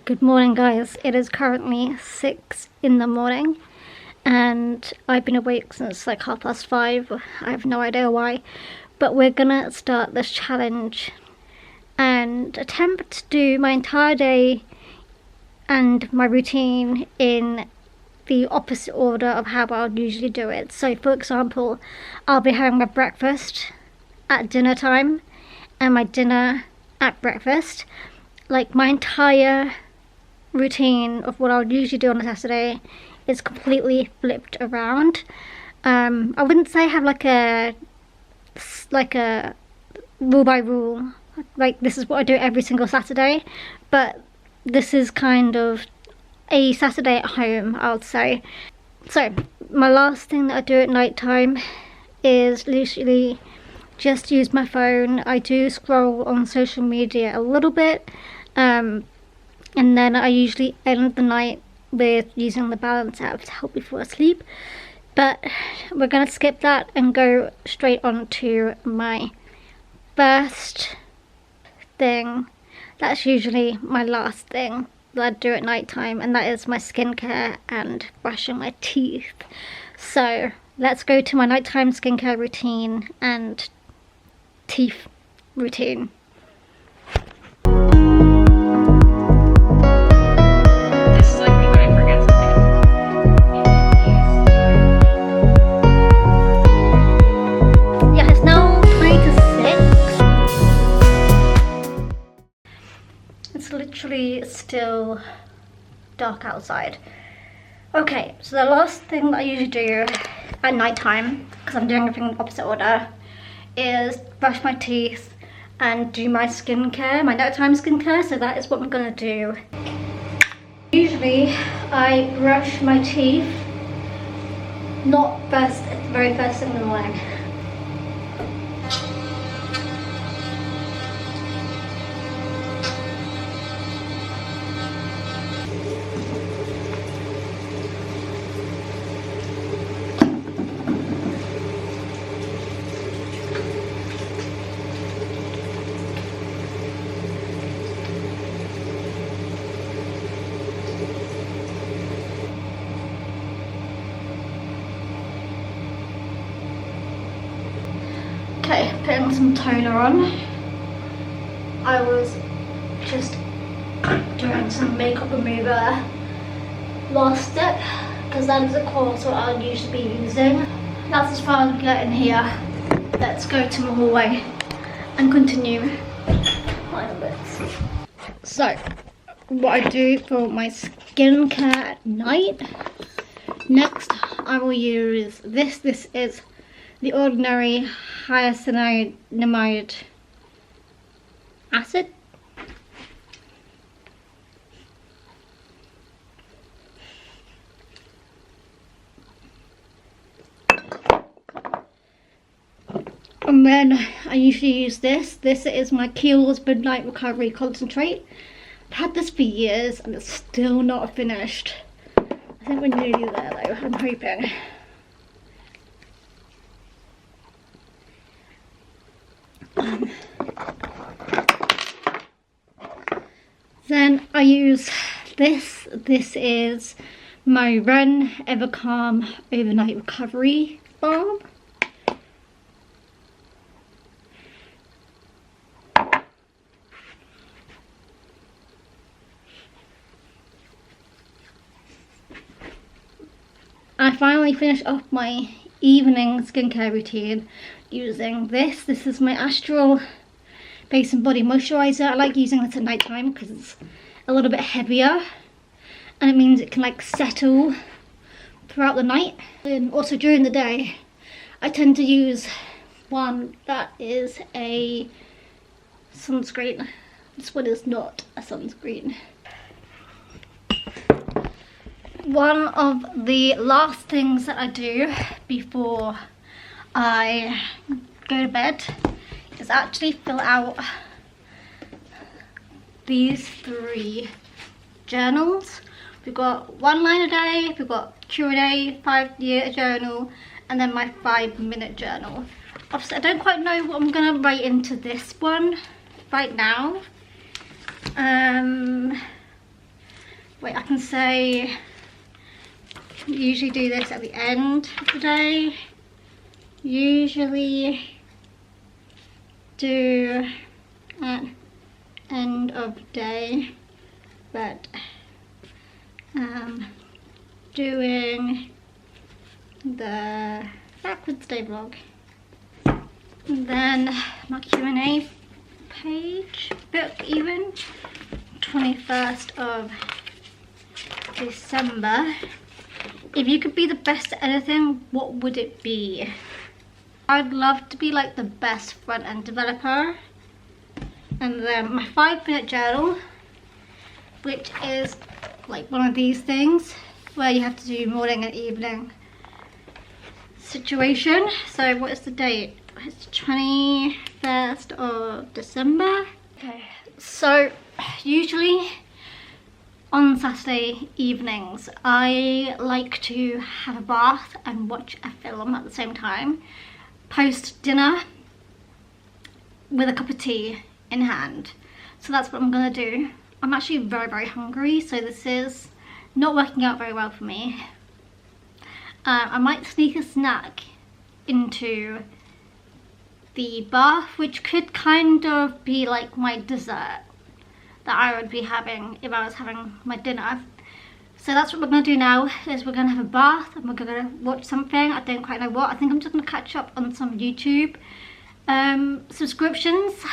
Good morning, guys. It is currently 6 in the morning and I've been awake since like 5:30. I have no idea why, but we're gonna start this challenge and attempt to do my entire day and my routine in the opposite order of how I would usually do it. So for example, I'll be having my breakfast at dinner time and my dinner at breakfast. Like my entire routine of what I would usually do on a Saturday is completely flipped around. I wouldn't say I have like a rule by rule, like this is what I do every single Saturday, but this is kind of a Saturday at home, I would say. So my last thing that I do at night time is literally just use my phone. I do scroll on social media a little bit, and then I usually end the night with using the balance app to help me fall asleep. But we're gonna skip that and go straight on to my first thing. That's usually my last thing that I do at night time, and that is my skincare and brushing my teeth. So let's go to my nighttime skincare routine and teeth routine. Literally still dark outside. Okay, so the last thing that I usually do at night time, because I'm doing everything in opposite order, is brush my teeth and do my skincare, my nighttime skincare. So that is what I'm gonna do. Usually I brush my teeth not first, very first thing in the morning. Okay, putting some toner on. I was just doing some makeup remover last step, because that is of course what I'll usually be using. That's as far as we get in here. Let's go to the hallway and continue final bits. So, what I do for my skincare at night. Next, I will use this. This is the Ordinary Hyaluronic Acid. And then I usually use this. This is my Kiehl's Midnight Recovery Concentrate. I've had this for years and it's still not finished. I think we're nearly there though, I'm hoping. Then I use this. This is my Ren Evercalm Overnight Recovery Balm. I finally finished off my evening skincare routine using this. This is my Astral Face and Body Moisturizer. I like using this at night time because it's a little bit heavier and it means it can like settle throughout the night. And also during the day I tend to use one that is a sunscreen. This one is not a sunscreen. One of the last things that I do before I go to bed is actually fill out these 3 journals. We've got 1 line a day, we've got Q and A, 5-year journal, and then my 5-minute journal. Obviously I don't quite know what I'm gonna write into this one right now. Wait, I can say, usually do this at the end of the day. Usually do at end of day, but doing the backwards day vlog. And then my Q&A page, book even, 21st of December. If you could be the best at anything, what would it be? I'd love to be like the best front-end developer. And then my 5-minute journal, which is like one of these things where you have to do morning and evening situation. So what is the date? It's 21st of December. Okay, so usually on Saturday evenings I like to have a bath and watch a film at the same time, post dinner with a cup of tea in hand. So that's what I'm gonna do. I'm actually very hungry, so this is not working out very well for me. I might sneak a snack into the bath, which could kind of be like my dessert that I would be having if I was having my dinner. So that's what we're going to do now, is we're going to have a bath and we're going to watch something. I don't quite know what. I think I'm just going to catch up on some YouTube subscriptions,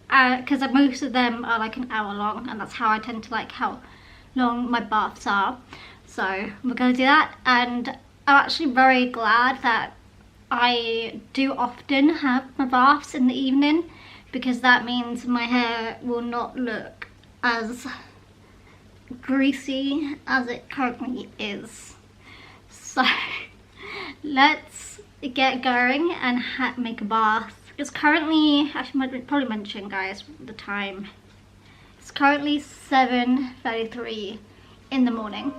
because most of them are like an hour long, and that's how I tend to like how long my baths are. So we're going to do that, and I'm actually very glad that I do often have my baths in the evening, because that means my hair will not look as greasy as it currently is. So let's get going and make a bath. It's currently, actually might probably mention guys the time. It's currently 7:33 in the morning.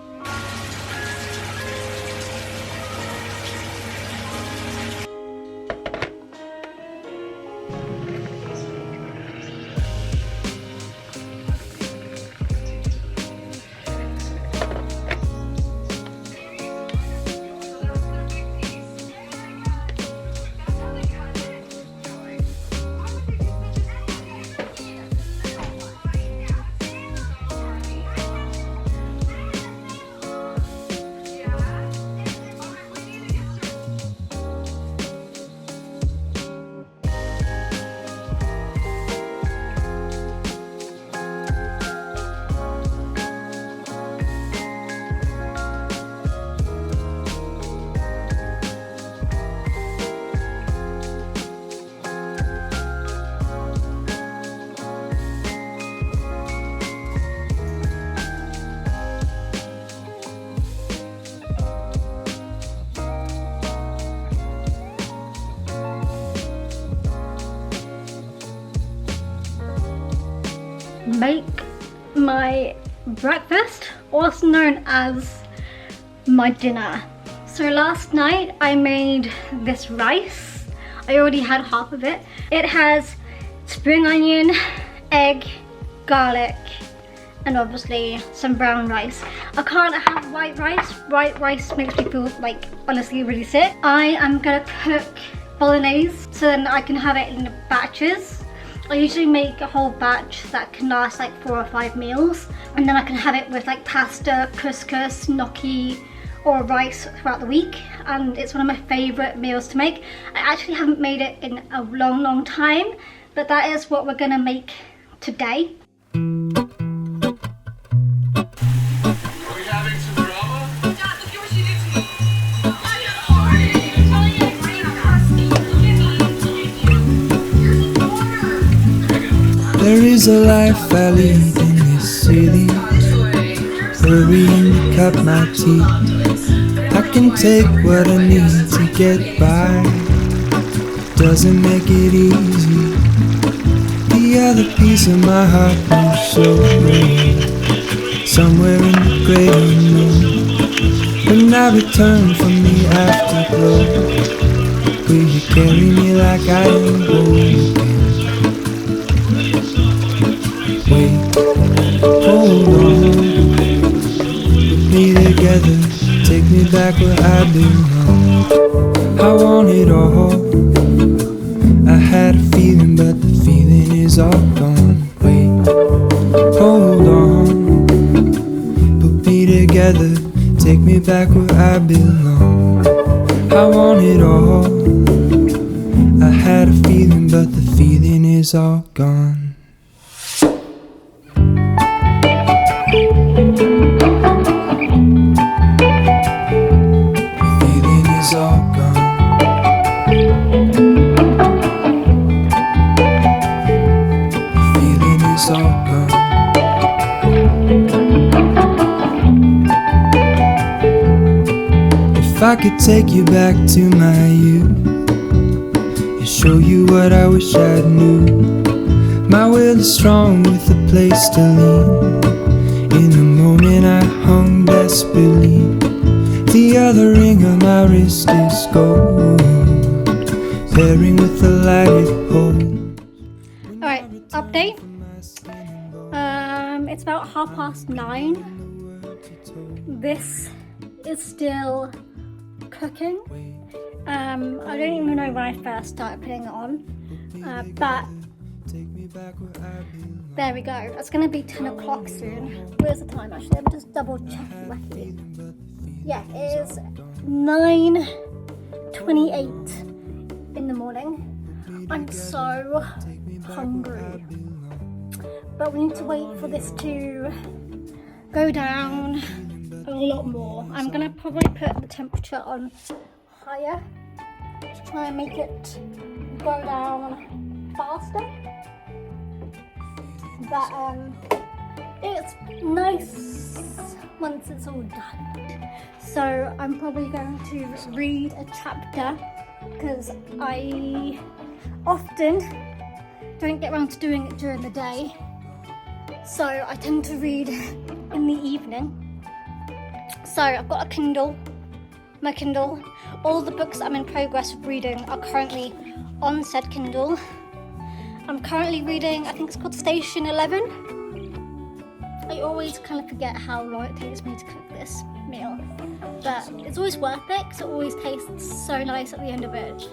Make my breakfast, also known as my dinner. So last night I made this rice. I already had half of it. It has spring onion, egg, garlic, and obviously some brown rice. I can't have white rice. White rice makes me feel like honestly really sick. I am gonna cook bolognese so then I can have it in batches. I usually make a whole batch that can last like 4 or 5 meals, and then I can have it with like pasta, couscous, gnocchi or rice throughout the week, and it's one of my favourite meals to make. I actually haven't made it in a long time, but that is what we're gonna make today. There is a life I lead in this city, hurrying to cut my teeth. I can take what I need to get by, doesn't make it easy. The other piece of my heart won't show me, somewhere in the great unknown. When I return from the afterglow, will you carry me like I am whole again? Wait, hold on, together, take me back where I belong. I want it all. I had a feeling, but the feeling is all gone. Wait, hold on. Put me together, take me back where I belong. I want it all. I had a feeling, but the feeling is all gone. If I could take you back to my youth and show you what I wish I knew, my will is strong with a place to lean. In the moment I hung desperately, the other ring on my wrist is gold, pairing with the light it holds. Alright, update. It's about 9:30. This is still cooking. I don't even know when I first started putting it on, but there we go. It's going to be 10 o'clock soon. Where's the time actually? Let me just double check roughly. Yeah, it is 9:28 in the morning. I'm so hungry, but we need to wait for this to go down a lot more. I'm going to probably put the temperature on higher to try and make it go down faster, but it's nice once it's all done. So I'm probably going to read a chapter because I often don't get around to doing it during the day, so I tend to read in the evening. So I've got a Kindle, my Kindle. All the books I'm in progress of reading are currently on said Kindle. I'm currently reading, I think it's called Station 11. I always kind of forget how long it takes me to cook this meal, but it's always worth it because it always tastes so nice at the end of it.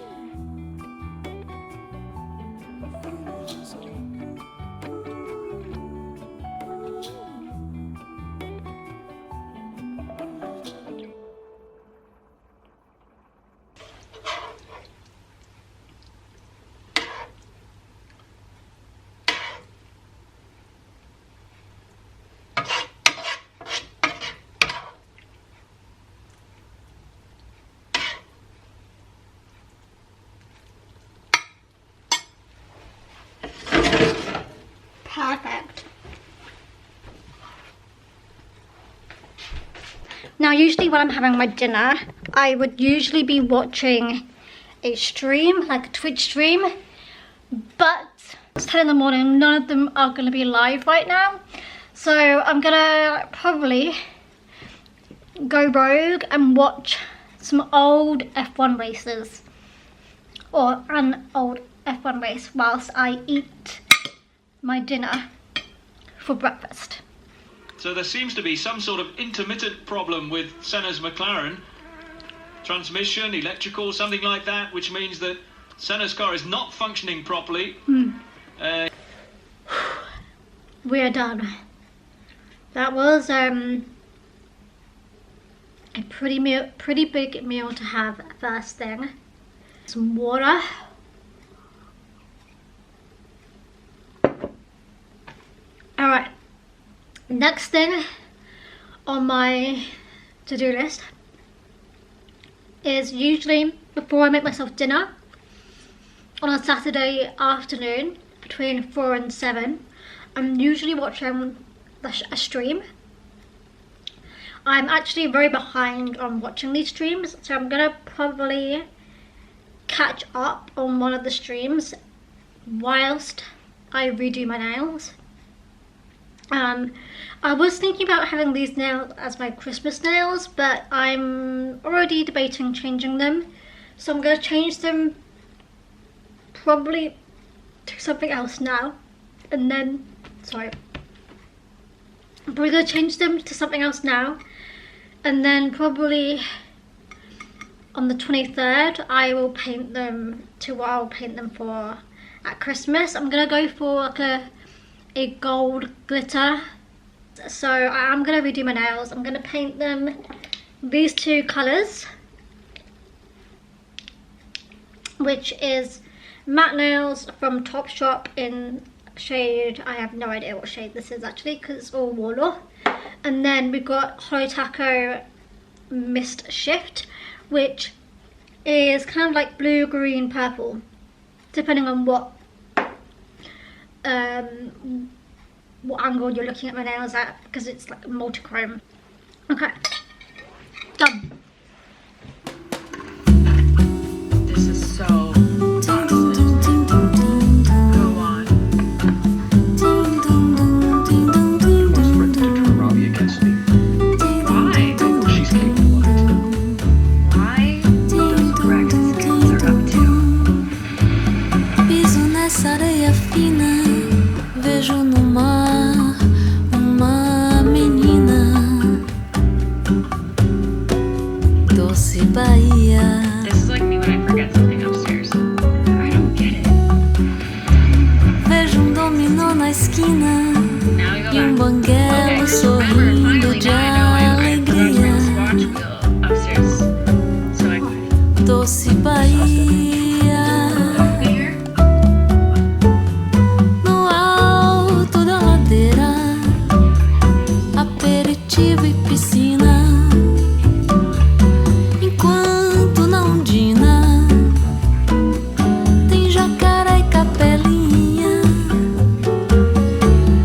Perfect. Now usually when I'm having my dinner, I would usually be watching a stream, like a Twitch stream, but it's 10 in the morning, none of them are going to be live right now. So I'm going to probably go rogue and watch some old F1 races, or an old F1 race, whilst I eat my dinner for breakfast. So there seems to be some sort of intermittent problem with Senna's McLaren. Transmission, electrical, something like that, which means that Senna's car is not functioning properly. We're done. That was a pretty big meal to have first thing. Some water. Alright, next thing on my to-do list is usually before I make myself dinner on a Saturday afternoon between 4 and 7, I'm usually watching a stream. I'm actually very behind on watching these streams, so I'm gonna probably catch up on one of the streams whilst I redo my nails. I was thinking about having these nails as my Christmas nails, but I'm already debating changing them. So I'm going to change them probably to something else now. And then, sorry. I'm probably going to change them to something else now. And then probably on the 23rd, I will paint them to what I'll paint them for at Christmas. I'm gonna go for like a gold glitter. So I'm gonna redo my nails. I'm gonna paint them these two colours, which is matte nails from Topshop in shade, I have no idea what shade this is actually because it's all Warlaw. And then we've got Hotaco Mist Shift, which is kind of like blue, green, purple, depending on what angle you're looking at my nails at, because it's like multi-chrome. Okay, done. This is so awesome. Go on. Wants Brenda to turn Robbie against me. Why? She's capable of it. Why? Those Braxton's are up to. Piso nessa areia fina, vejo no mar uma menina, doce Bahia. This is like me when I forget something upstairs. I don't get it. Vejo dominó na esquina Now we go e back. banguelo Okay, sorrindo remember, finally, de now I forgot alegria, my watch wheel upstairs. So I doce Bahia. here. No alto da ladeira, aperitivo e piscina, enquanto na ondina tem jacaré e capelinha.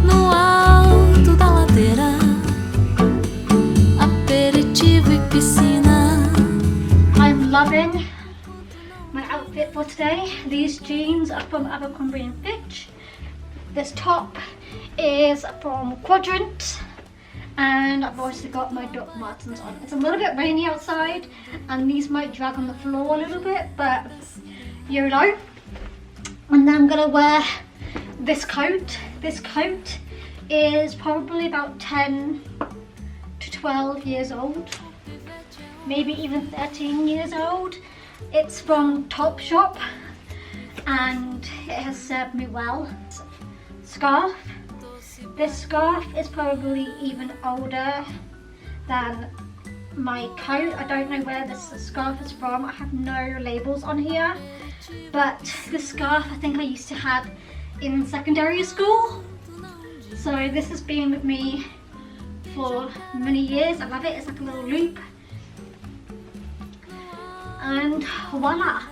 No alto da ladeira, aperitivo e piscina. I'm loving my outfit for today. These jeans are from Abercrombie & Fitch. This top is from Quadrant, and I've also got my Doc Martens on. It's a little bit rainy outside and these might drag on the floor a little bit, but you know. And then I'm gonna wear this coat. This coat is probably about 10 to 12 years old, maybe even 13 years old. It's from Topshop and it has served me well. Scarf. This scarf is probably even older than my coat. I don't know where this scarf is from. I have no labels on here, but this scarf I think I used to have in secondary school. So this has been with me for many years. I love it. It's like a little loop. And voila.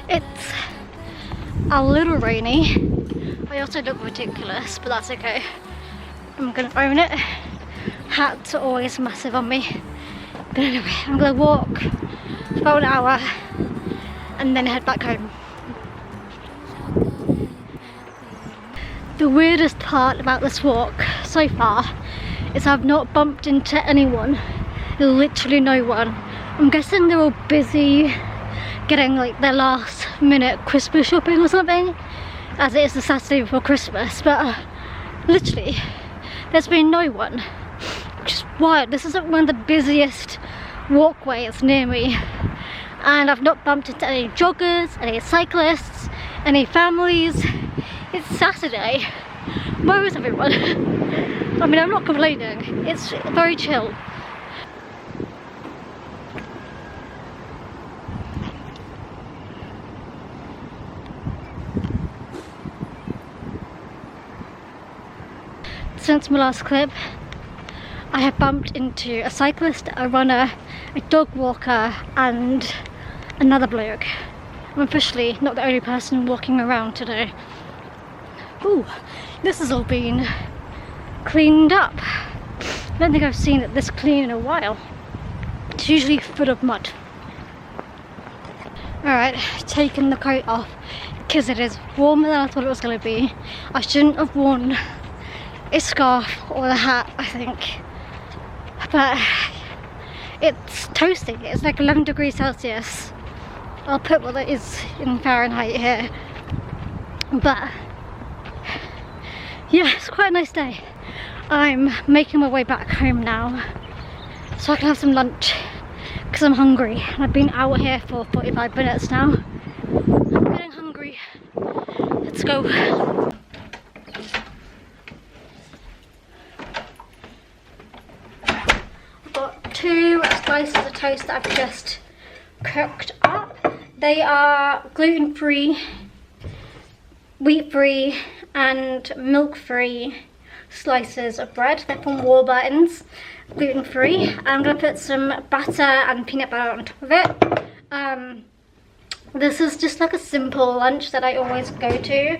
It's a little rainy. I also look ridiculous, but that's okay. I'm gonna own it. Hats are always massive on me. But anyway, I'm gonna walk for about an hour and then head back home. The weirdest part about this walk so far is I've not bumped into anyone. Literally no one. I'm guessing they're all busy getting like their last minute Christmas shopping or something, as it is the Saturday before Christmas, but literally there's been no one, which is wild. This is one of the busiest walkways near me, and I've not bumped into any joggers, any cyclists, any families. It's Saturday. Where is everyone? I mean, I'm not complaining. It's very chill. Since my last clip, I have bumped into a cyclist, a runner, a dog walker and another bloke. I'm officially not the only person walking around today. Ooh, this has all been cleaned up. I don't think I've seen it this clean in a while. It's usually full of mud. Alright, taking the coat off because it is warmer than I thought it was going to be. I shouldn't have worn a scarf or a hat, I think, but it's toasty. It's like 11 degrees Celsius. I'll put what it is in Fahrenheit here. But yeah, it's quite a nice day. I'm making my way back home now so I can have some lunch because I'm hungry. I've been out here for 45 minutes now. I'm getting hungry. Let's go. I've got 2 slices of toast that I've just cooked up. They are gluten-free, wheat-free and milk-free slices of bread. They're from Warburton's, gluten-free. I'm going to put some butter and peanut butter on top of it. This is just like a simple lunch that I always go to,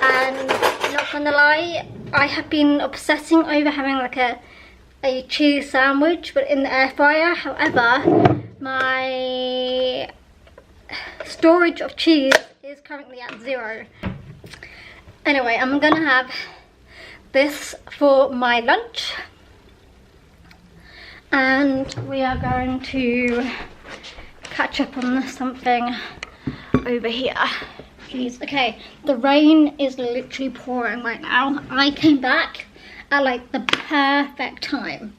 and not gonna lie, I have been obsessing over having like a cheese sandwich but in the air fryer. However, my storage of cheese is currently at 0. Anyway, I'm gonna have this for my lunch, and we are going to catch up on something over here. Jeez, okay, the rain is literally pouring right now. I came back at like the perfect time.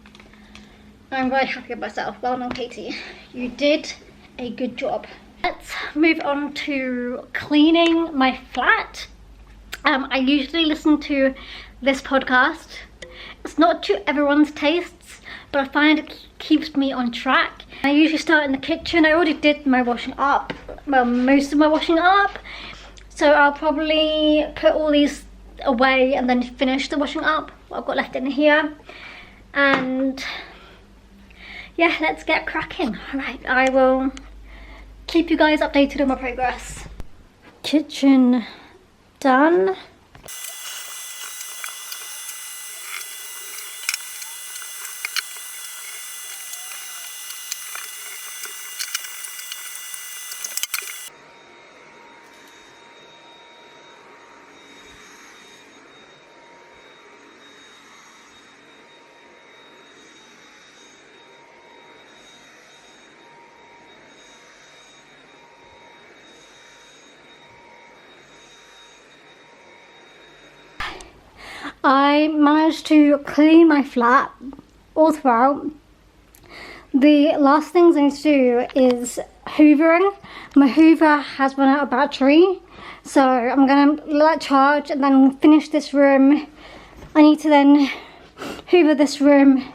I'm very happy with myself. Well done, Katie. You did a good job. Let's move on to cleaning my flat. I usually listen to this podcast. It's not to everyone's tastes, but I find it keeps me on track. I usually start in the kitchen. I already did my washing up, well, most of my washing up, so I'll probably put all these away and then finish the washing up what I've got left in here. And yeah, let's get cracking. Alright, I will keep you guys updated on my progress. Kitchen done. I managed to clean my flat all throughout. The last things I need to do is hoovering. My hoover has run out of battery, so I'm gonna let it charge and then finish this room. I need to then hoover this room,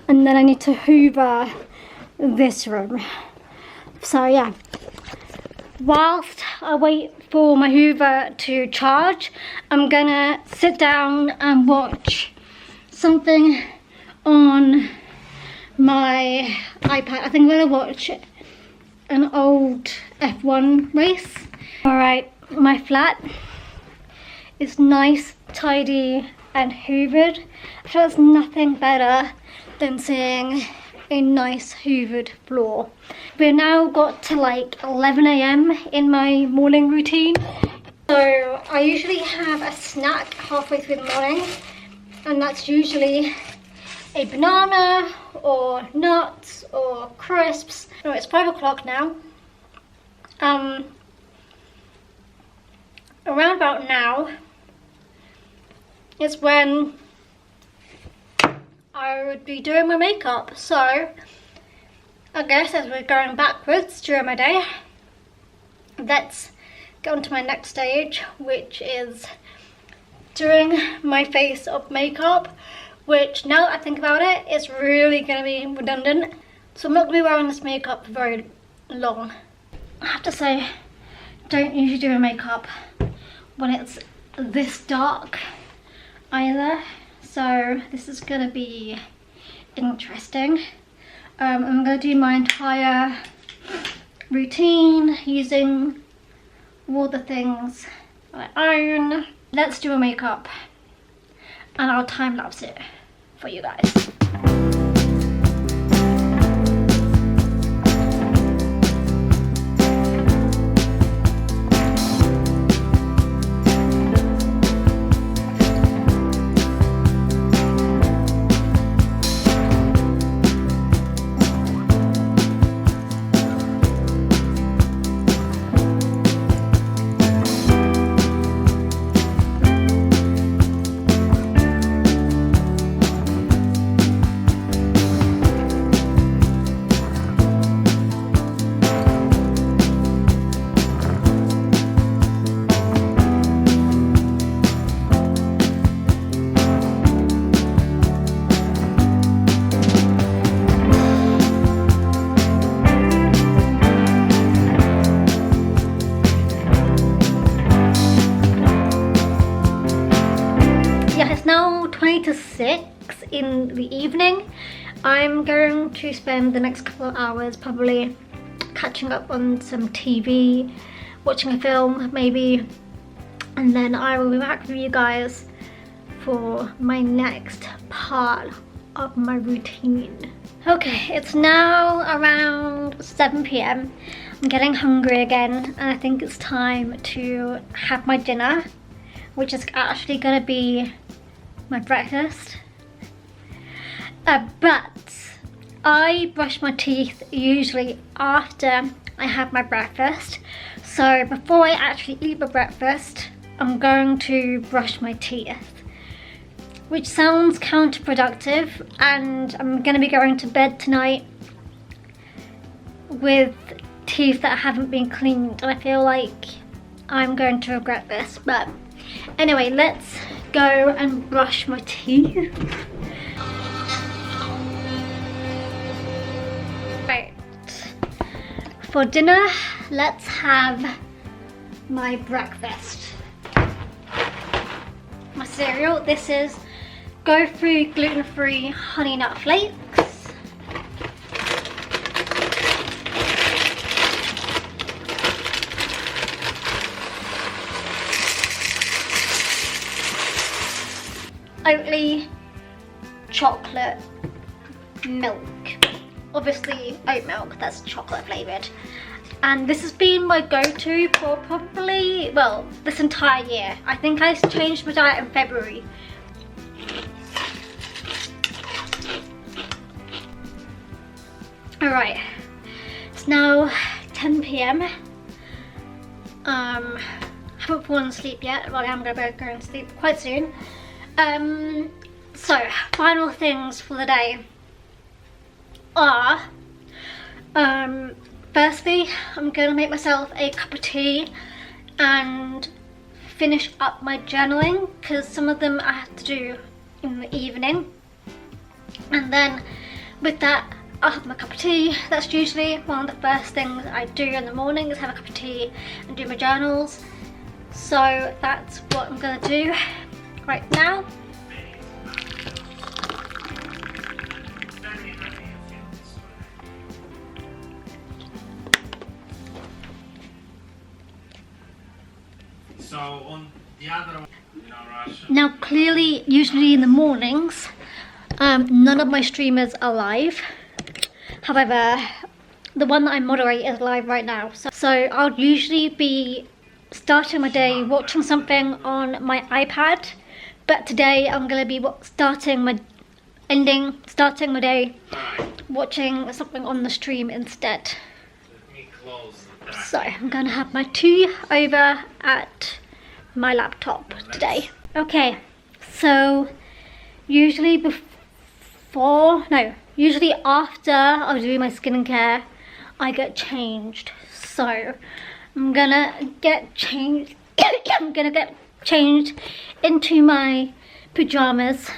and then I need to hoover this room. So yeah, whilst I wait for my hoover to charge, I'm gonna sit down and watch something on my iPad. I think I'm gonna watch an old F1 race. Alright, my flat is nice, tidy and hoovered. I feel there's nothing better than seeing a nice hoovered floor. We've now got to like 11 AM in my morning routine. So I usually have a snack halfway through the morning, and that's usually a banana or nuts or crisps. No, it's 5 o'clock now. Around about now is when I would be doing my makeup. So I guess as we're going backwards during my day, let's go on to my next stage, which is doing my face of makeup, which now that I think about it, is really going to be redundant. So I'm not going to be wearing this makeup for very long. I have to say, I don't usually do my makeup when it's this dark either. So this is going to be interesting. I'm going to do my entire routine using all the things that I own. Let's do a makeup and I'll time lapse it for you guys. to 6 in the evening. I'm going to spend the next couple of hours probably catching up on some TV, watching a film maybe, and then I will be back with you guys for my next part of my routine. Okay, it's now around 7 p.m. I'm getting hungry again, and I think it's time to have my dinner, which is actually gonna be my breakfast. But I brush my teeth usually after I have my breakfast. So before I actually eat my breakfast, I'm going to brush my teeth, which sounds counterproductive, and I'm gonna be going to bed tonight with teeth that haven't been cleaned, and I feel like I'm going to regret this. But anyway, let's go and brush my teeth. Right, for dinner, let's have my breakfast. My cereal, this is Go Through gluten-free honey nut flakes. Oatly chocolate milk. Obviously oat milk, that's chocolate flavoured. And this has been my go-to for probably, well, this entire year. I think I changed my diet in February. Alright, it's now 10 p.m. Haven't fallen asleep yet, but I'm going to go and sleep quite soon. So, final things for the day are, firstly, I'm going to make myself a cup of tea and finish up my journaling, because some of them I have to do in the evening. And then with that, I'll have my cup of tea. That's usually one of the first things I do in the morning, is have a cup of tea and do my journals. So that's what I'm going to do right now. So on the other one, Now clearly, usually in the mornings, none of my streamers are live. However, the one that I moderate is live right now. So I'll usually be starting my day watching something on my iPad, but today I'm going to be starting my day watching something on the stream instead. So I'm going to have my tea over at my laptop today. Okay, so usually after I do my skincare, I get changed. So I'm gonna get changed. I'm gonna get changed into my pajamas,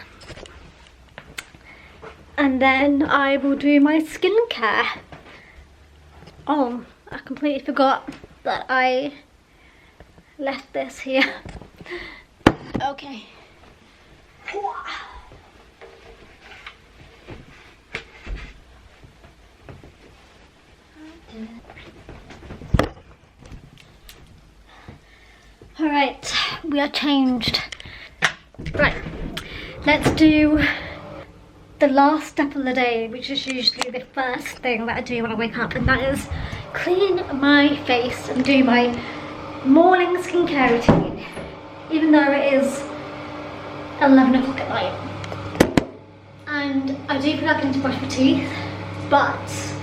and then I will do my skincare. Oh, I completely forgot that I left this here. Okay. Alright, we are changed. Right, let's do the last step of the day, which is usually the first thing that I do when I wake up, and that is clean my face and do my morning skincare routine, even though it is 11 o'clock at night. And I do feel like I need to brush my teeth, but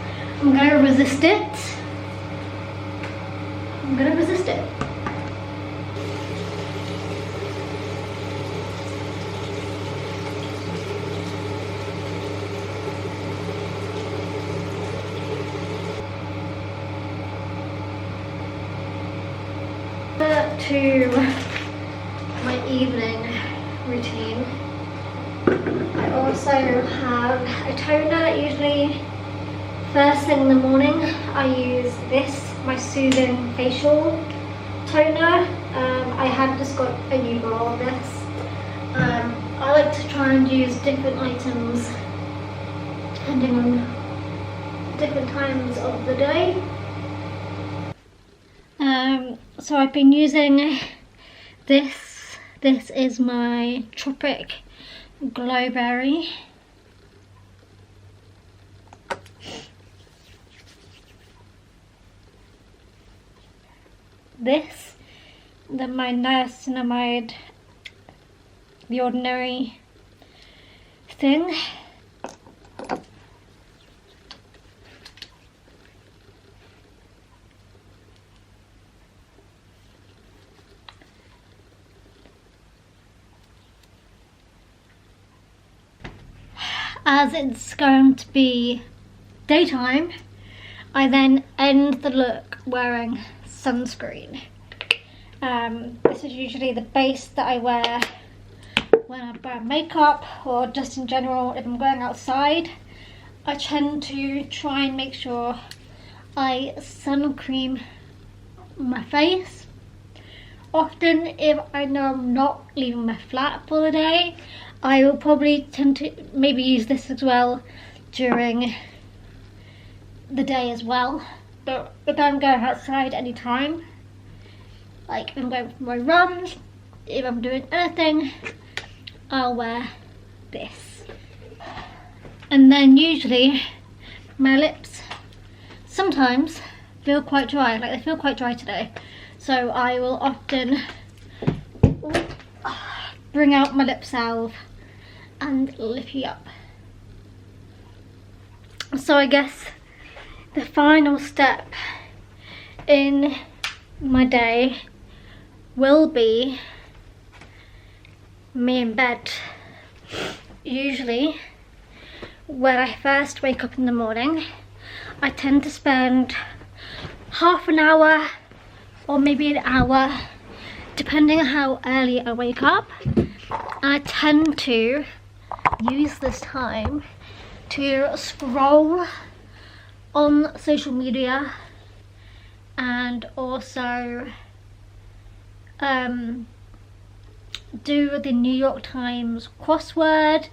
I'm going to resist it. I'm going to resist it. To my evening routine, I also have a toner. Usually first thing in the morning I use this, my soothing facial toner. I have just got a new roll of this. I like to try and use different items depending on different times of the day. So I've been using this. This is my Tropic Glowberry. This, my niacinamide, the ordinary thing. As it's going to be daytime, I then end the look wearing sunscreen. This is usually the base that I wear when I wear makeup or just in general if I'm going outside. I tend to try and make sure I sun cream my face. Often if I know I'm not leaving my flat for the day, I will probably tend to maybe use this as well during the day as well. But if I'm going outside anytime, like if I'm going for my runs, if I'm doing anything, I'll wear this. And then usually my lips sometimes feel quite dry, like they feel quite dry today. So I will often bring out my lip salve and lift you up. So I guess the final step in my day will be me in bed. Usually when I first wake up in the morning, I tend to spend half an hour or maybe an hour, depending on how early I wake up. I tend to use this time to scroll on social media and also do the New York Times crossword,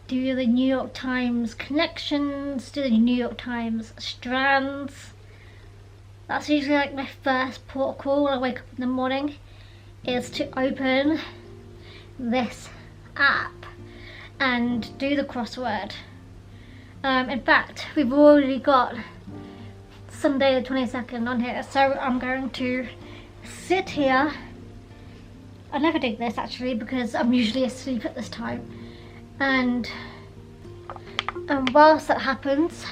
do the New York Times connections, do the New York Times strands. That's usually like my first port call when I wake up in the morning, is to open this app and do the crossword. In fact, we've already got Sunday the 22nd on here, so I'm going to sit here. I never do this actually because I'm usually asleep at this time, and whilst that happens,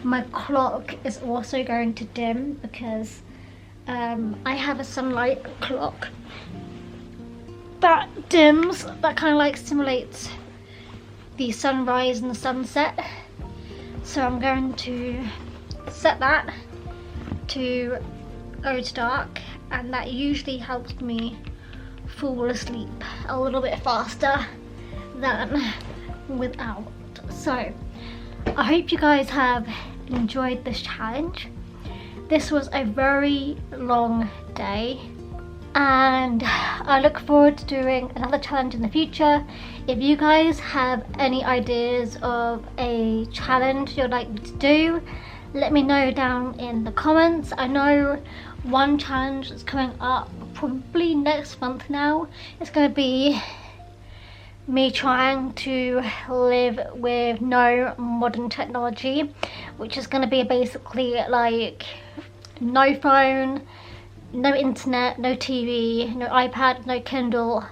my clock is also going to dim because I have a sunlight clock that dims, that kind of like simulates the sunrise and the sunset. So I'm going to set that to go to dark, and that usually helps me fall asleep a little bit faster than without. So I hope you guys have enjoyed this challenge. This was a very long day, and I look forward to doing another challenge in the future. If you guys have any ideas of a challenge you'd like me to do, let me know down in the comments. I know one challenge that's coming up probably next month now. It's going to be me trying to live with no modern technology, which is going to be basically like no phone, no internet, no TV, no iPad, no Kindle,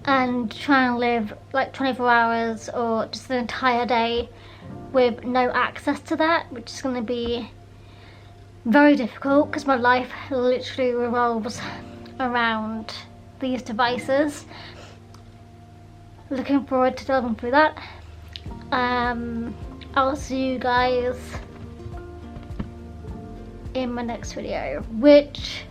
and try and live like 24 hours or just an entire day with no access to that, which is going to be very difficult because my life literally revolves around these devices. Looking forward to delving through that. I'll see you guys in my next video, which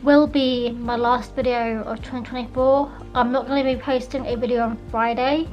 will be my last video of 2024. I'm not going to be posting a video on Friday